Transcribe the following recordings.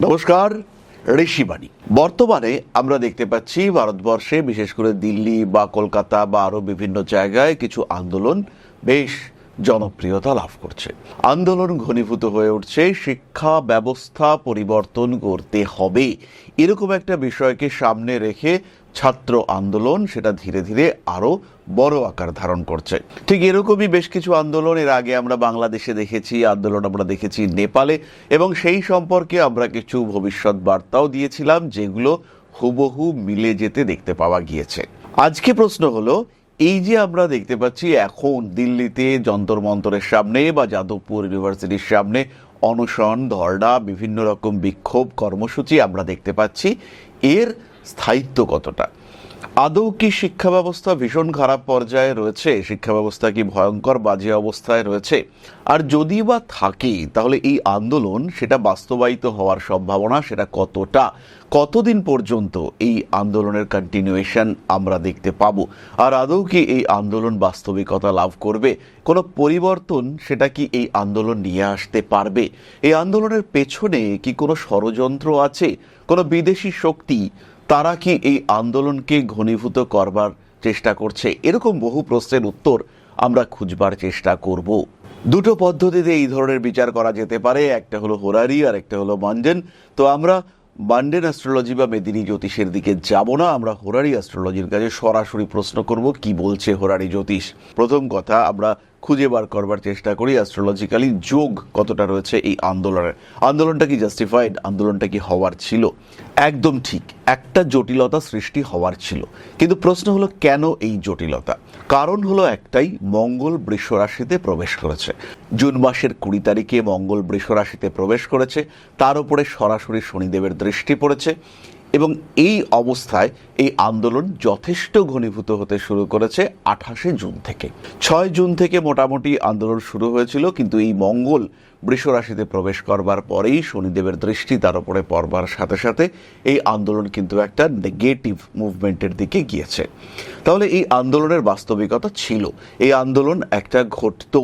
নমস্কার, ঋষিবাণী। বর্তমানে আমরা দেখতে পাচ্ছি ভারতবর্ষে, বিশেষ করে দিল্লি বা কলকাতা বা আরো বিভিন্ন জায়গায় কিছু আন্দোলন বেশ জনপ্রিয়তা লাভ করছে। আন্দোলন ঘনীভূত হয়ে উঠছে শিক্ষা ব্যবস্থা পরিবর্তন করতে হবে, এরকম একটা বিষয়কে সামনে রেখে ছাত্র আন্দোলন সেটা ধীরে ধীরে আরো বড় আকার ধারণ করছে। ঠিক এরকমই বেশ কিছু আন্দোলন এর আগে আমরা বাংলাদেশে দেখেছি, আন্দোলন আমরা দেখেছি নেপালে, এবং সেই সম্পর্কে আমরা কিছু ভবিষ্যৎ বার্তাও দিয়েছিলাম যেগুলো হুবহু মিলে যেতে দেখতে পাওয়া গিয়েছে। আজকে প্রশ্ন হলো, এই যে আমরা দেখতে পাচ্ছি এখন দিল্লিতে যন্তর মন্তরের সামনে বা যাদবপুর ইউনিভার্সিটির সামনে অনশন, ধর্ণা, বিভিন্ন রকম বিক্ষোভ কর্মসূচি আমরা দেখতে পাচ্ছি, এর স্থায়িত্ব কতটা? আদৌ কি শিক্ষা ব্যবস্থা ভীষণ খারাপ পর্যায়ে রয়েছে? শিক্ষা ব্যবস্থা কি ভয়ঙ্কর বাজে অবস্থায় রয়েছে? আর যদি বা থাকে, তাহলে এই আন্দোলন সেটা বাস্তবায়িত হওয়ার সম্ভাবনা সেটা কতটা? কতদিন পর্যন্ত এই আন্দোলনের কন্টিনিউয়েশন আমরা দেখতে পাবো? আর আদৌ কি এই আন্দোলন বাস্তবিকতা লাভ করবে? কোনো পরিবর্তন সেটা কি এই আন্দোলন নিয়ে আসতে পারবে? এই আন্দোলনের পেছনে কি কোনো ষড়যন্ত্র আছে? কোনো বিদেশি শক্তি তারা কি এই আন্দোলনকে ঘনীভূত করবার চেষ্টা করছে? এরকম বহু প্রশ্নের উত্তর আমরা খুঁজবার চেষ্টা করব। দুটো পদ্ধতিতে এই ধরনের বিচার করা যেতে পারে, একটা হলো হোরারি আর একটা হলো মান্ডেন। তো আমরা মান্ডেন অ্যাস্ট্রোলজি বা মেদিনী জ্যোতিষের দিকে যাব না, আমরা হোরারি অ্যাস্ট্রোলজির কাছে সরাসরি প্রশ্ন করব কি বলছে হোরারি জ্যোতিষ। প্রথম কথা, আমরা খুঁজে বার করবার চেষ্টা করি অ্যাস্ট্রোলজিক্যালি যোগ কতটা রয়েছে এই আন্দোলনের। আন্দোলনটা কি জাস্টিফাইড? আন্দোলনটা কি হওয়ার ছিল? একদম ঠিক, একটা জটিলতা সৃষ্টি হওয়ার ছিল, কিন্তু প্রশ্ন হলো কেন এই জটিলতা? কারণ হলো একটাই, মঙ্গল বৃষ রাশিতে প্রবেশ করেছে। জুন মাসের 20 তারিখে মঙ্গল বৃষ রাশিতে প্রবেশ করেছে, তার উপরে সরাসরি শনিদেবের দৃষ্টি পড়েছে, এবং এই অবস্থায় এই আন্দোলন যথেষ্ট ঘনীভূত হতে শুরু করেছে 28 জুন থেকে। 6 জুন থেকে মোটামুটি আন্দোলন শুরু হয়েছিল, কিন্তু এই মঙ্গল বৃষ রাশিতে প্রবেশ করবার পরেই শনিদেবের দৃষ্টি তার উপরে পড়বার সাথে সাথে এই আন্দোলন কিন্তু একটা নেগেটিভ মুভমেন্টের দিকে গিয়েছে। তাহলে এই আন্দোলনের বাস্তবিকতা ছিল, এই আন্দোলন একটা ঘটতো,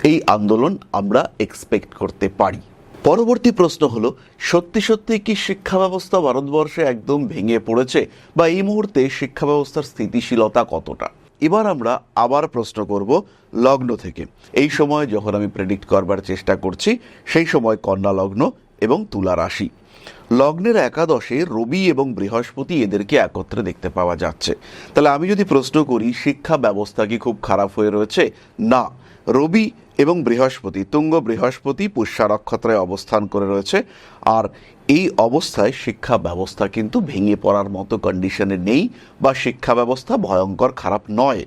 এই আন্দোলন আমরা এক্সপেক্ট করতে পারি। পরবর্তী প্রশ্ন হলো, সত্যি সত্যি কি শিক্ষা ব্যবস্থা ভারতবর্ষে একদম ভেঙে পড়েছে, বা এই মুহূর্তে শিক্ষা ব্যবস্থার স্থিতিশীলতা কতটা? এবার আমরা আবার প্রশ্ন করব লগ্ন থেকে। এই সময় যখন আমি প্রেডিক্ট করবার চেষ্টা করছি, সেই সময় কন্যা লগ্ন এবং তুলা রাশি। লগ্নের একাদশে রবি এবং বৃহস্পতি, এদেরকে একত্রে দেখতে পাওয়া যাচ্ছে। তাহলে আমি যদি প্রশ্ন করি শিক্ষা ব্যবস্থা কি খুব খারাপ হয়ে রয়েছে? না, রবি এবং বৃহস্পতি, তুঙ্গ বৃহস্পতি পুষ্যা নক্ষত্রে অবস্থান করে রয়েছে, আর এই অবস্থায় শিক্ষা ব্যবস্থা কিন্তু ভেঙে পড়ার মতো কন্ডিশনে নেই, বা শিক্ষা ব্যবস্থা ভয়ঙ্কর খারাপ নয়।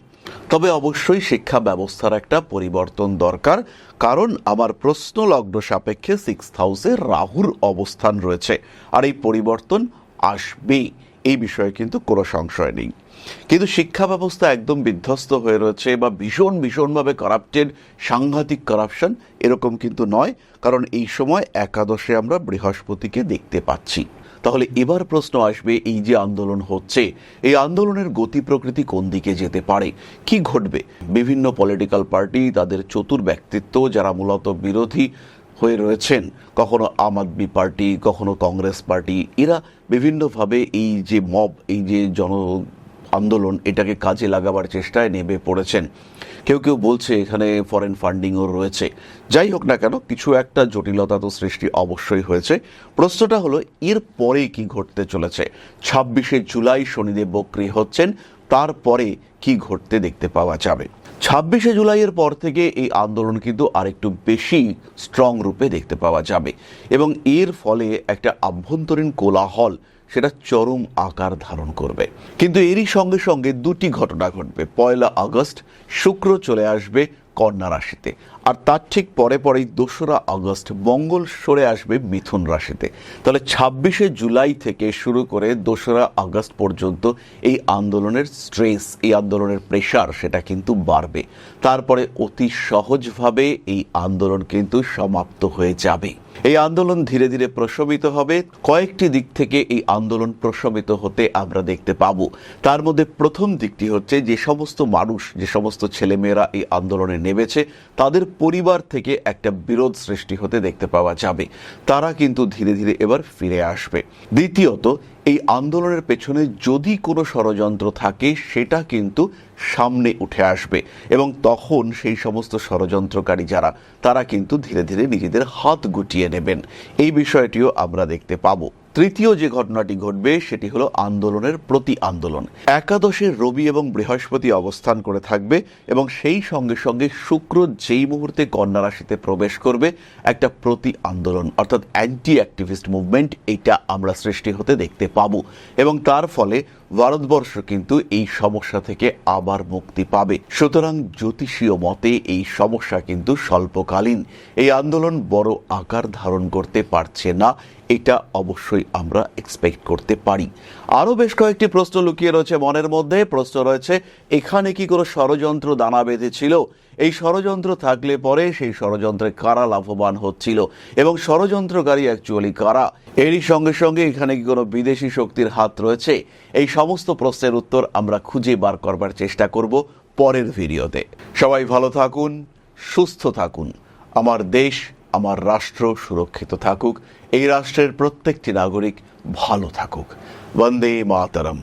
তবে অবশ্যই শিক্ষা ব্যবস্থার একটা পরিবর্তন দরকার, কারণ আমার প্রশ্ন লগ্ন সাপেক্ষে 6th হাউসে রাহুর অবস্থান রয়েছে, আর এই পরিবর্তন আসবে, এই বিষয়ে কিন্তু কোনো সংশয় নেই। কিন্তু শিক্ষা ব্যবস্থা একদম বিধ্বস্ত হয়ে রয়েছে বা ভীষণভাবে কারাপ্টেড, সাংঘাতিক কারাপশন, এরকম কিন্তু নয়, কারণ এই সময় একাদশে আমরা বৃহস্পতিকে দেখতে পাচ্ছি। তাহলে এবার প্রশ্ন আসবে, এই যে আন্দোলন হচ্ছে, এই আন্দোলনের গতি প্রকৃতি কোন দিকে যেতে পারে, কি ঘটবে? বিভিন্ন পলিটিক্যাল পার্টি, তাদের চতুর ব্যক্তিত্ব যারা মূলত বিরোধী হয়ে রয়েছেন, কখনো আম আদমি পার্টি, কখনো কংগ্রেস পার্টি, এরা বিভিন্নভাবে এই যে মব, এই যে জন আন্দোলন, এটাকে কাজে লাগাবার চেষ্টায় নেমে পড়েছেন। কেউ কেউ বলছে এখানে ফরেন ফান্ডিংও রয়েছে। যাই হোক না কেন, কিছু একটা জটিলতা তো সৃষ্টি অবশ্যই হয়েছে। প্রশ্নটা হলো, এর পরে কি ঘটতে চলেছে? 26শে জুলাই শনিদেব বক্রী হচ্ছেন, তারপরে কি ঘটতে দেখতে পাওয়া যাবে? 26শে জুলাইয়ের পর থেকে এই আন্দোলন কিন্তু আরেকটু বেশি স্ট্রং রূপে দেখতে পাওয়া যাবে, এবং এর ফলে একটা আভ্যন্তরীণ কোলাহল সেটা চরম আকার ধারণ করবে। কিন্তু এরই সঙ্গে সঙ্গে দুটি ঘটনা ঘটবে। 1 আগস্ট শুক্র চলে আসবে কন্যা রাশিতে, আর তার ঠিক পরেই 2রা আগস্ট মঙ্গল সরে আসবে মিথুন রাশিতে। তাহলে 26শে জুলাই থেকে শুরু করে 2রা আগস্ট পর্যন্ত এই আন্দোলনের স্ট্রেস, এই আন্দোলনের প্রেশার সেটা কিন্তু বাড়বে। তারপরে অতি সহজভাবে এই আন্দোলন কিন্তু সমাপ্ত হয়ে যাবে। এই আন্দোলন ধীরে ধীরে প্রশমিত হবে। কয়েকটি দিক থেকে এই আন্দোলন প্রশমিত হতে আমরা দেখতে পাবো। তার মধ্যে প্রথম দিকটি হচ্ছে, যে সমস্ত মানুষ, যে সমস্ত ছেলেমেয়েরা এই আন্দোলনে নেমেছে, তাদের পরিবার থেকে একটা বিরোধ সৃষ্টি হতে দেখতে পাওয়া যাবে। তারা কিন্তু ধীরে ধীরে এবার ফিরে আসবে। দ্বিতীয়ত, এই আন্দোলনের পেছনে যদি কোনো ষড়যন্ত্র থাকে সেটা কিন্তু সামনে উঠে আসবে এবং তখন সেই সমস্ত ষড়যন্ত্রকারী যারা তারা কিন্তু ধীরে ধীরে নিজেদের হাত গুটিয়ে নেবেন। এই বিষয়টিও আমরা দেখতে পাবো। তৃতীয় যে ঘটনাটি ঘটবে সেটি হলো আন্দোলনের প্রতি আন্দোলন। একাদশে রবি এবং বৃহস্পতি অবস্থান করে থাকবে এবং সেই সঙ্গে সঙ্গে শুক্র যেই মুহূর্তে কন্যা রাশিতে প্রবেশ করবে একটা প্রতি আন্দোলন অর্থাৎ অ্যান্টি অ্যাক্টিভিস্ট মুভমেন্ট এটা আমরা সৃষ্টি হতে দেখতে পাবো এবং তার ফলে ভারতবর্ষ কিন্তু এই সমস্যা থেকে আবার মুক্তি পাবে। সুতরাং জ্যোতিষীয় মতে এই সমস্যা কিন্তু স্বল্পকালীন। এই আন্দোলন বড় আকার ধারণ করতে পারছে না, এটা অবশ্যই আমরা এক্সপেক্ট করতে পারি। আরও বেশ কয়েকটি প্রশ্ন লুকিয়ে রয়েছে মনের মধ্যে। প্রশ্ন রয়েছে, এখানে কি কোনো ষড়যন্ত্র দানা বেঁধেছিল? এই ষড়যন্ত্র থাকলে পরে সেই ষড়যন্ত্রে কারা লাভবান হচ্ছিল এবং ষড়যন্ত্রকারী অ্যাকচুয়ালি কারা? এরই সঙ্গে সঙ্গে এখানে কি কোনো বিদেশি শক্তির হাত রয়েছে? এই সমস্ত প্রশ্নের উত্তর আমরা খুঁজে বার করবার চেষ্টা করব পরের ভিডিওতে। সবাই ভালো থাকুন, সুস্থ থাকুন। আমার দেশ, আমার রাষ্ট্র সুরক্ষিত থাকুক। এই রাষ্ট্রের প্রত্যেকটি নাগরিক ভালো থাকুক। বন্দে মাতরম।